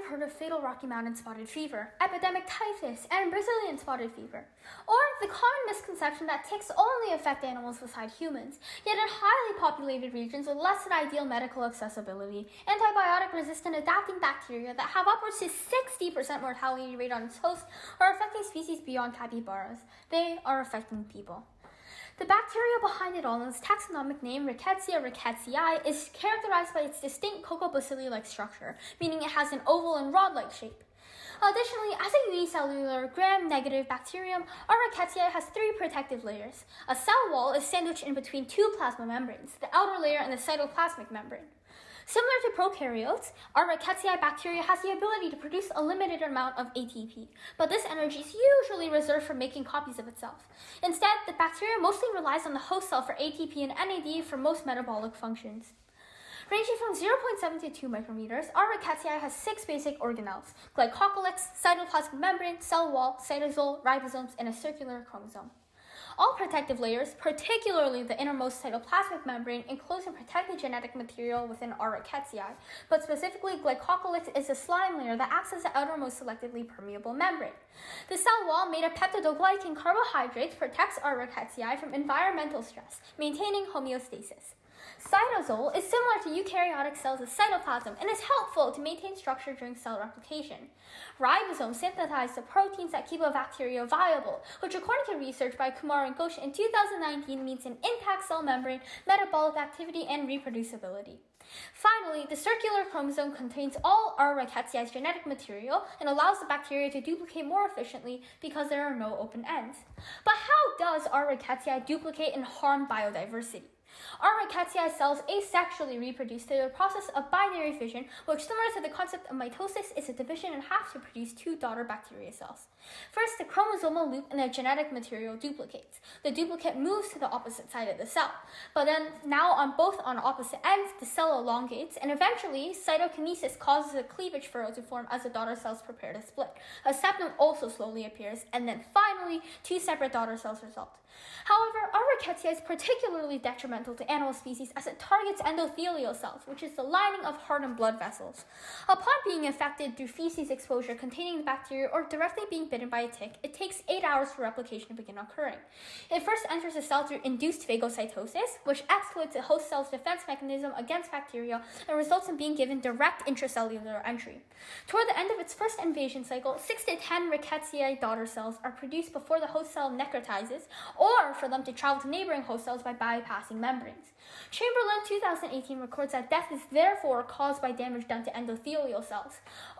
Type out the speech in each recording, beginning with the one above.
heard of fatal Rocky Mountain spotted fever, epidemic typhus, and Brazilian spotted fever. Or the common misconception that ticks only affect animals beside humans, yet in highly populated regions with less than ideal medical accessibility, antibiotic-resistant adapting bacteria that have upwards to 60% mortality rate on its host are affecting species beyond capybaras. They are affecting people. The bacteria behind it all, in its taxonomic name rickettsii, is characterized by its distinct cocobacilli-like structure, meaning it has an oval and rod-like shape. Additionally, as a unicellular gram-negative bacterium, our rickettsii has three protective layers. A cell wall is sandwiched in between two plasma membranes, the outer layer and the cytoplasmic membrane. Similar to prokaryotes, our rickettsii bacteria has the ability to produce a limited amount of ATP, but this energy is usually reserved for making copies of itself. Instead, the bacteria mostly relies on the host cell for ATP and NAD for most metabolic functions. Ranging from 0.7 to 2 micrometers, our rickettsii has 6 basic organelles: glycocalyx, cytoplasmic membrane, cell wall, cytosol, ribosomes, and a circular chromosome. All protective layers, particularly the innermost cytoplasmic membrane, enclose and protect the genetic material within our rickettsii, but specifically glycocalyx is a slime layer that acts as the outermost selectively permeable membrane. The cell wall, made of peptidoglycan carbohydrates, protects our rickettsii from environmental stress, maintaining homeostasis. Cytosol is similar to eukaryotic cells' cytoplasm and is helpful to maintain structure during cell replication. Ribosomes synthesize the proteins that keep a bacteria viable, which according to research by Kumar and Ghosh in 2019 means an intact cell membrane, metabolic activity, and reproducibility. Finally, the circular chromosome contains all our rickettsii's genetic material and allows the bacteria to duplicate more efficiently because there are no open ends. But how does our rickettsia duplicate and harm biodiversity? Our rickettsii cells asexually reproduce through the process of binary fission, which, similar to the concept of mitosis, is a division in half to produce two daughter bacteria cells. First, the chromosomal loop in the genetic material duplicates. The duplicate moves to the opposite side of the cell, but then now on opposite ends, the cell elongates, and eventually cytokinesis causes a cleavage furrow to form as the daughter cells prepare to split. A septum also slowly appears, and then finally, two separate daughter cells result. However, our rickettsii is particularly detrimental to animal species as it targets endothelial cells, which is the lining of heart and blood vessels. Upon being infected through feces exposure containing the bacteria or directly being bitten by a tick, it takes 8 hours for replication to begin occurring. It first enters the cell through induced phagocytosis, which exploits the host cell's defense mechanism against bacteria and results in being given direct intracellular entry. Toward the end of its first invasion cycle, 6 to 10 rickettsii daughter cells are produced before the host cell necrotizes, or for them to travel to neighboring host cells by bypassing membranes. Chamberlain 2018 records that death is therefore caused by damage done to endothelial cells,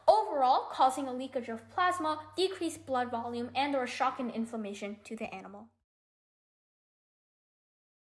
overall causing a leakage of plasma, decreased blood volume, and/or shock and inflammation to the animal.